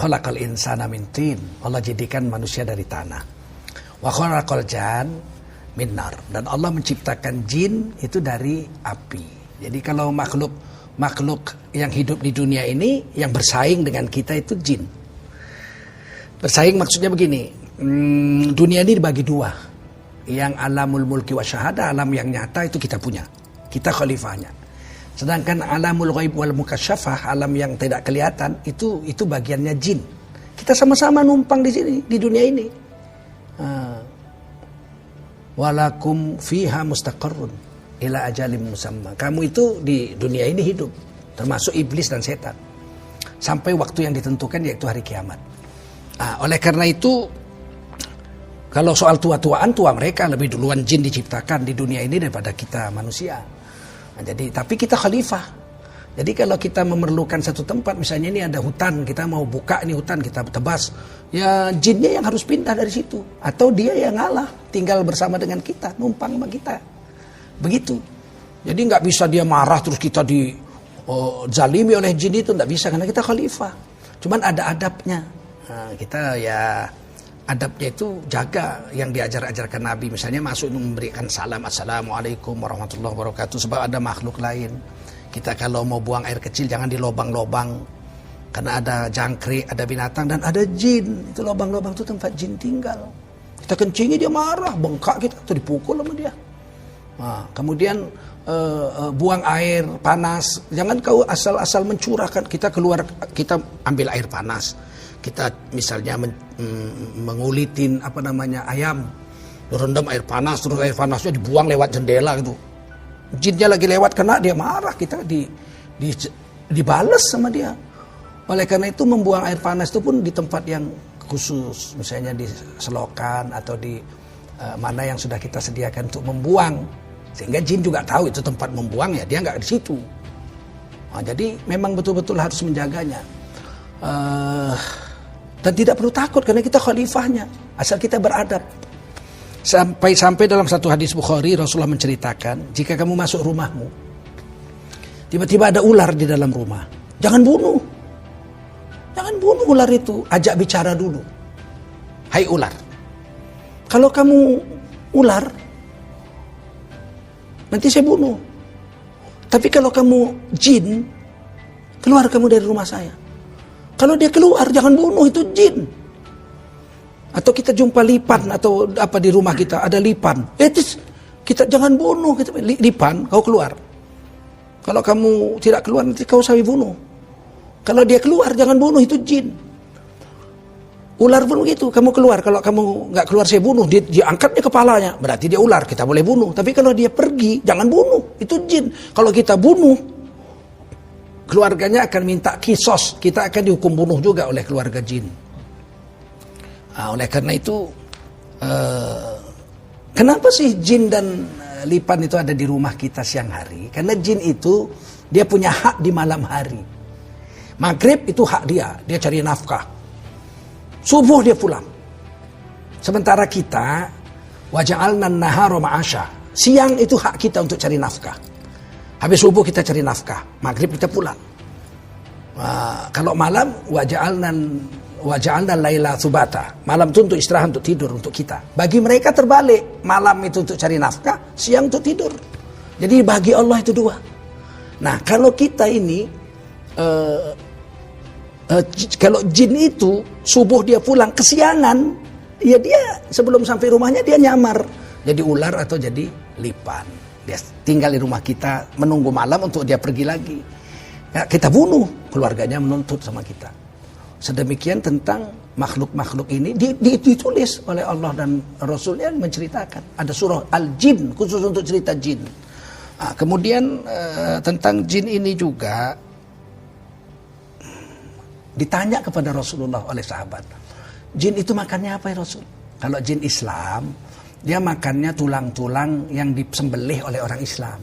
khalaqal insana min tin. Allah jadikan manusia dari tanah. Wa khalaqal jan min nar. Dan Allah menciptakan jin itu dari api. Jadi kalau makhluk yang hidup di dunia ini yang bersaing dengan kita itu jin. Bersaing maksudnya begini, dunia ini dibagi dua. Yang alamul mulki wa syahada, alam yang nyata itu kita punya. Kita khalifahnya. Sedangkan alamul ghaib wal mukasyafah, alam yang tidak kelihatan, itu bagiannya jin. Kita sama-sama numpang di sini, di dunia ini. Walakum fiha mustaqarrun ila ajalim musamma. Kamu itu di dunia ini hidup, termasuk iblis dan setan, sampai waktu yang ditentukan, yaitu hari kiamat. Oleh karena itu, kalau soal tua mereka lebih duluan jin diciptakan di dunia ini daripada kita manusia. Jadi, tapi kita khalifah. Jadi kalau kita memerlukan satu tempat, misalnya ini ada hutan, kita mau buka ini hutan, kita tebas, ya jinnya yang harus pindah dari situ, atau dia yang ngalah, tinggal bersama dengan kita, numpang sama kita. Begitu. Jadi nggak bisa dia marah terus kita zalimi oleh jin itu, nggak bisa, karena kita khalifah. Cuman ada adabnya. Kita ya adabnya itu jaga yang diajarkan Nabi. Misalnya masuk memberikan salam, assalamualaikum warahmatullahi wabarakatuh, sebab ada makhluk lain. Kita kalau mau buang air kecil jangan di lobang-lobang, karena ada jangkrik, ada binatang, dan ada jin. Itu lobang-lobang itu tempat jin tinggal. Kita kencingi dia marah, bengkak kita, atau dipukul sama dia. Kemudian buang air panas, jangan kau asal-asal mencurahkan. Kita keluar, kita ambil air panas, kita misalnya mengulitin ayam, rendam air panas, terus air panasnya dibuang lewat jendela gitu. Jinnya lagi lewat, kena dia marah, kita dibales sama dia. Oleh karena itu membuang air panas itu pun di tempat yang khusus, misalnya di selokan atau di mana yang sudah kita sediakan untuk membuang, sehingga jin juga tahu itu tempat membuang, ya dia nggak di situ. Jadi memang betul-betul harus menjaganya. Dan tidak perlu takut karena kita khalifahnya, asal kita beradab. Sampai dalam satu hadis Bukhari, Rasulullah menceritakan, jika kamu masuk rumahmu, tiba-tiba ada ular di dalam rumah, jangan bunuh. Jangan bunuh ular itu, ajak bicara dulu. Hai ular, kalau kamu ular, nanti saya bunuh. Tapi kalau kamu jin, keluar kamu dari rumah saya. Kalau dia keluar, jangan bunuh, itu jin. Atau kita jumpa lipan atau apa di rumah kita, ada lipan. Kita jangan bunuh, lipan, kau keluar. Kalau kamu tidak keluar, nanti kau saya bunuh. Kalau dia keluar, jangan bunuh, itu jin. Ular pun begitu, kamu keluar, kalau kamu nggak keluar saya bunuh, dia angkatnya kepalanya, berarti dia ular, kita boleh bunuh. Tapi kalau dia pergi, jangan bunuh, itu jin. Kalau kita bunuh, keluarganya akan minta kisos, kita akan dihukum bunuh juga oleh keluarga jin. Oleh karena itu, kenapa sih jin dan lipan itu ada di rumah kita siang hari? Karena jin itu dia punya hak di malam hari. Maghrib itu hak dia cari nafkah. Subuh dia pulang. Sementara kita, waja'alna an-nahara ma'asha. Siang itu hak kita untuk cari nafkah. Habis subuh kita cari nafkah, maghrib kita pulang. Kalau malam, waja'alna laila subata. Malam itu untuk istirahat, untuk tidur, untuk kita. Bagi mereka terbalik, malam itu untuk cari nafkah, siang untuk tidur. Jadi bagi Allah itu dua. Nah, kalau kita ini kalau jin itu subuh dia pulang kesiangan, ya dia sebelum sampai rumahnya dia nyamar jadi ular atau jadi lipan. Dia tinggal di rumah kita menunggu malam untuk dia pergi lagi. Ya, kita bunuh, keluarganya menuntut sama kita. Sedemikian tentang makhluk-makhluk ini ditulis oleh Allah dan Rasulnya menceritakan. Ada surah Al-Jin khusus untuk cerita jin. Kemudian tentang jin ini juga ditanya kepada Rasulullah oleh sahabat. Jin itu makannya apa ya Rasul? Kalau jin Islam, dia makannya tulang-tulang yang disembelih oleh orang Islam.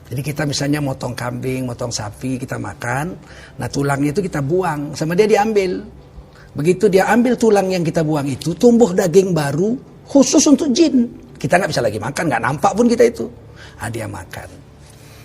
Jadi kita misalnya motong kambing, motong sapi, kita makan. Nah tulangnya itu kita buang, sama dia diambil. Begitu dia ambil tulang yang kita buang itu, tumbuh daging baru khusus untuk jin. Kita nggak bisa lagi makan, nggak nampak pun kita itu. Dia makan.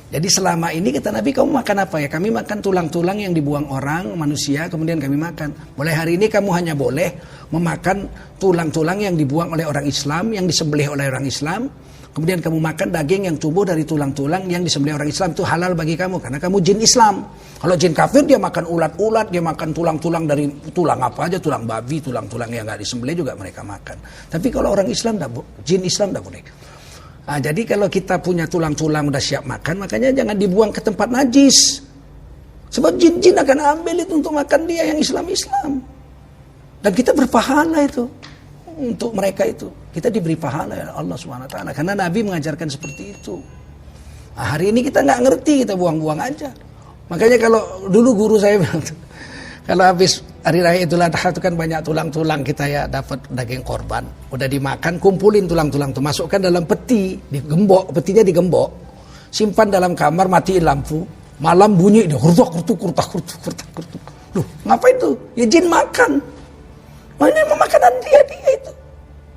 Jadi selama ini kata Nabi, kamu makan apa ya? Kami makan tulang-tulang yang dibuang orang, manusia, kemudian kami makan. Mulai hari ini kamu hanya boleh memakan tulang-tulang yang dibuang oleh orang Islam, yang disembelih oleh orang Islam. Kemudian kamu makan daging yang tumbuh dari tulang-tulang yang disembelih orang Islam, itu halal bagi kamu karena kamu jin Islam. Kalau jin kafir dia makan ulat-ulat, dia makan tulang-tulang dari tulang apa aja, tulang babi, tulang-tulang yang nggak disembelih juga mereka makan. Tapi kalau orang Islam, jin Islam tidak boleh. Nah, jadi kalau kita punya tulang-tulang udah siap makan, makanya jangan dibuang ke tempat najis. Sebab jin-jin akan ambil itu untuk makan dia yang Islam-Islam. Dan kita berpahala itu untuk mereka itu. Kita diberi pahala ya Allah SWT. Karena Nabi mengajarkan seperti itu. Nah, hari ini kita nggak ngerti, kita buang-buang aja. Makanya kalau dulu guru saya bilang, kalau habis hari raya Idul Adha itu kan banyak tulang-tulang kita ya dapat daging korban. Udah dimakan, kumpulin tulang-tulang itu, masukkan dalam peti, digembok, petinya digembok, simpan dalam kamar, matiin lampu. Malam bunyi dia kurtak. Loh, ngapain itu? Ya jin makan. Oh, ini makanan dia itu.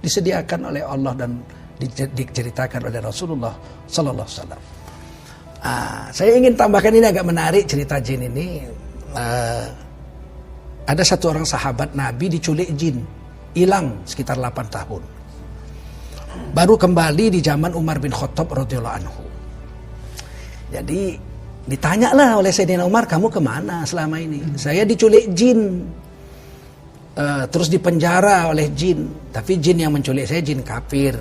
Disediakan oleh Allah dan diceritakan oleh Rasulullah sallallahu alaihi wasallam. Saya ingin tambahkan ini agak menarik cerita jin ini. Ada satu orang sahabat Nabi diculik jin, hilang sekitar 8 tahun. Baru kembali di zaman Umar bin Khattab radhiyallahu anhu. Jadi ditanyalah oleh Sayyidina Umar, kamu kemana selama ini? Saya diculik jin, terus dipenjara oleh jin. Tapi jin yang menculik saya jin kafir.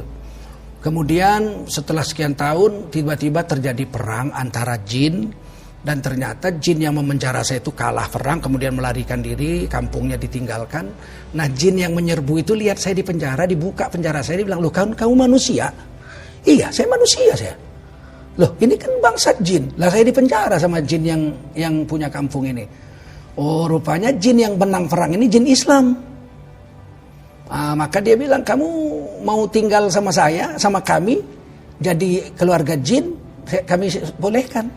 Kemudian setelah sekian tahun tiba-tiba terjadi perang antara jin, dan ternyata jin yang memenjara saya itu kalah perang, kemudian melarikan diri, kampungnya ditinggalkan. Nah, jin yang menyerbu itu lihat saya di penjara, dibuka penjara saya, dia bilang, loh kamu manusia? Iya, saya manusia saya. Loh, ini kan bangsa jin. Lah saya di penjara sama jin yang punya kampung ini. Oh, rupanya jin yang menang perang ini jin Islam. Maka dia bilang, kamu mau tinggal sama saya, sama kami, jadi keluarga jin, kami bolehkan.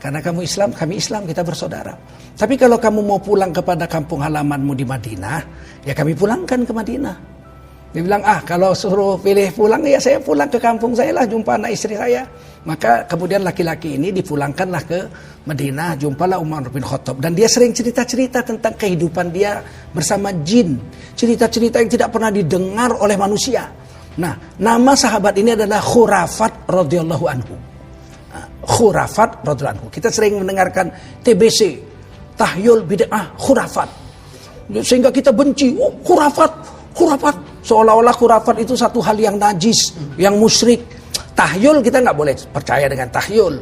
Karena kamu Islam, kami Islam, kita bersaudara. Tapi kalau kamu mau pulang kepada kampung halamanmu di Madinah, ya kami pulangkan ke Madinah. Dia bilang, kalau suruh pilih pulang, ya saya pulang ke kampung saya lah, jumpa anak istri saya. Maka kemudian laki-laki ini dipulangkanlah ke Madinah, jumpalah Umar bin Khattab. Dan dia sering cerita-cerita tentang kehidupan dia bersama jin. Cerita-cerita yang tidak pernah didengar oleh manusia. Nah, nama sahabat ini adalah Khurafat radhiyallahu anhu. Khurafat radhiyallahu anhu. Kita sering mendengarkan TBC, tahyul bid'ah khurafat. Sehingga kita benci, khurafat. Seolah-olah khurafat itu satu hal yang najis, yang musyrik. Tahyul kita nggak boleh percaya dengan tahyul.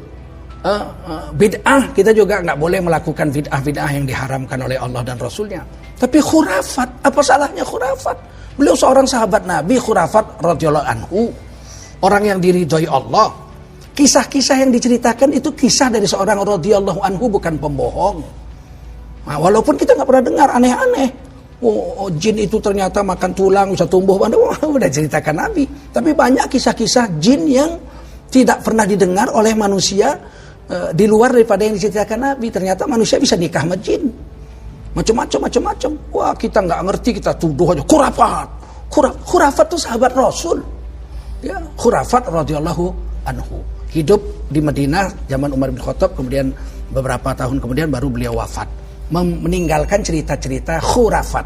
Bid'ah kita juga nggak boleh melakukan bid'ah yang diharamkan oleh Allah dan Rasulnya. Tapi khurafat, apa salahnya khurafat? Beliau seorang sahabat Nabi, Khurafat radhiyallahu anhu, orang yang diridhoi Allah. Kisah-kisah yang diceritakan itu kisah dari seorang radhiyallahu anhu, bukan pembohong. Nah, walaupun kita nggak pernah dengar, aneh-aneh. Jin itu ternyata makan tulang bisa tumbuh. Udah ceritakan Nabi. Tapi banyak kisah-kisah jin yang tidak pernah didengar oleh manusia di luar daripada yang diceritakan Nabi. Ternyata manusia bisa nikah sama jin. Macam-macam. Wah, kita nggak ngerti, kita tuduh aja. Khurafat itu sahabat Rasul. Ya, Khurafat radhiyallahu anhu. Hidup di Madinah zaman Umar bin Khattab, kemudian beberapa tahun kemudian baru beliau wafat. Meninggalkan cerita-cerita khurafat,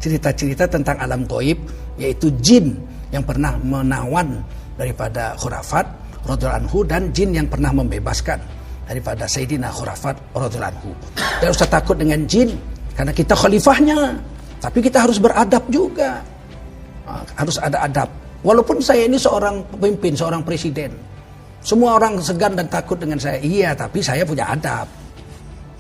cerita-cerita tentang alam gaib, yaitu jin yang pernah menawan daripada Khurafat radhiyallahu anhu, dan jin yang pernah membebaskan daripada Sayyidina Khurafat radhiyallahu anhu. Tidak usah takut dengan jin, karena kita khalifahnya, tapi kita harus beradab juga. Harus ada adab. Walaupun saya ini seorang pemimpin, seorang presiden, semua orang segan dan takut dengan saya. Iya, tapi saya punya adab.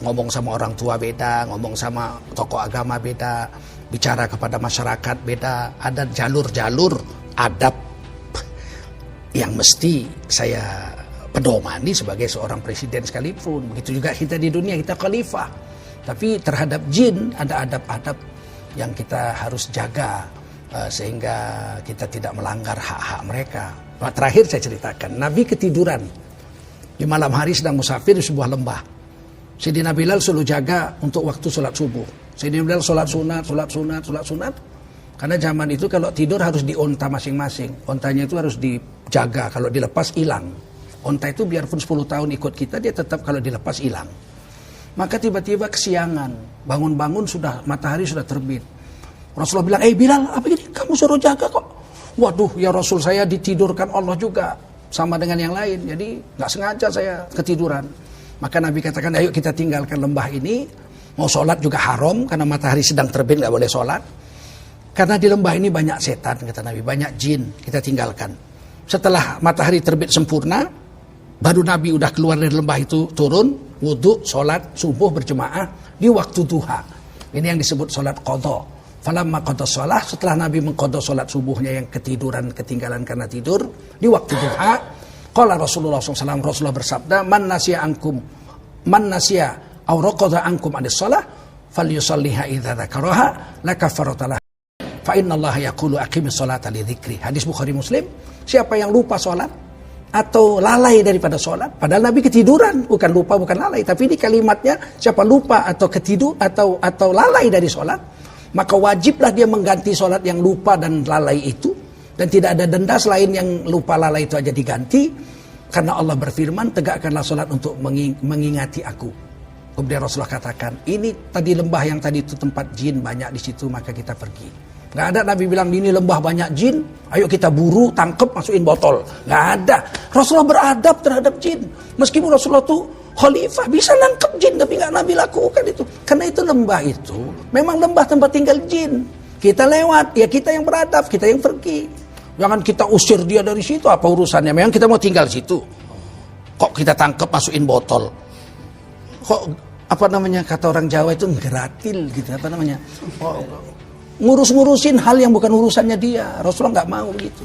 Ngomong sama orang tua beda, ngomong sama tokoh agama beda, bicara kepada masyarakat beda. Ada jalur-jalur adab yang mesti saya pedomani sebagai seorang presiden sekalipun. Begitu juga kita di dunia, kita khalifah. Tapi terhadap jin ada adab-adab yang kita harus jaga, sehingga kita tidak melanggar hak-hak mereka. Terakhir saya ceritakan, Nabi ketiduran di malam hari sedang musafir di sebuah lembah. Sayyidina Bilal selalu jaga untuk waktu sholat subuh. Sayyidina Bilal sholat sunat. Karena zaman itu kalau tidur harus dionta masing-masing. Ontanya itu harus dijaga, kalau dilepas hilang. Onta itu biarpun 10 tahun ikut kita, dia tetap kalau dilepas hilang. Maka tiba-tiba kesiangan, bangun-bangun sudah matahari sudah terbit. Rasulullah bilang, Bilal, apa ini? Kamu suruh jaga kok. Waduh, ya Rasul, saya ditidurkan Allah juga. Sama dengan yang lain, jadi nggak sengaja saya ketiduran. Maka Nabi katakan, ayo kita tinggalkan lembah ini. Mau sholat juga haram, karena matahari sedang terbit, nggak boleh sholat. Karena di lembah ini banyak setan, kata Nabi, banyak jin, kita tinggalkan. Setelah matahari terbit sempurna, baru Nabi udah keluar dari lembah itu, turun, wudhu, sholat, subuh berjemaah, di waktu duha. Ini yang disebut sholat qadha. Falamma qadha shalah, setelah Nabi mengqadha sholat subuhnya yang ketiduran, ketinggalan karena tidur, di waktu duha, qala Rasulullah SAW, Rasulullah bersabda, man nasiya aw raqadha ankum anis shalah, falyusalliha idza dzakaraha, la kafarata lah. Fa innallaha yaqulu aqimis sholata li dzikri. Hadis Bukhari Muslim, siapa yang lupa sholat atau lalai daripada sholat, padahal Nabi ketiduran, bukan lupa, bukan lalai, tapi ini kalimatnya, siapa lupa atau ketidur atau lalai dari sholat, maka wajiblah dia mengganti sholat yang lupa dan lalai itu, dan tidak ada denda selain yang lupa lalai itu aja diganti, karena Allah berfirman, tegakkanlah sholat untuk mengingati aku. Kemudian Rasulullah katakan, ini tadi lembah yang tadi itu tempat jin banyak di situ, maka kita pergi. Nggak ada Nabi bilang, ini lembah banyak jin, ayo kita buru, tangkep, masukin botol. Nggak ada. Rasulullah beradab terhadap jin. Meskipun Rasulullah tuh khalifah, bisa nangkep jin, tapi nggak Nabi lakukan itu. Karena itu lembah itu, memang lembah tempat tinggal jin. Kita lewat, ya kita yang beradab, kita yang pergi. Jangan kita usir dia dari situ, apa urusannya? Memang kita mau tinggal situ. Kok kita tangkep, masukin botol? Kok, apa namanya, kata orang Jawa itu ngeratil gitu, apa namanya? Ngurus-ngurusin hal yang bukan urusannya dia. Rasulullah nggak mau gitu.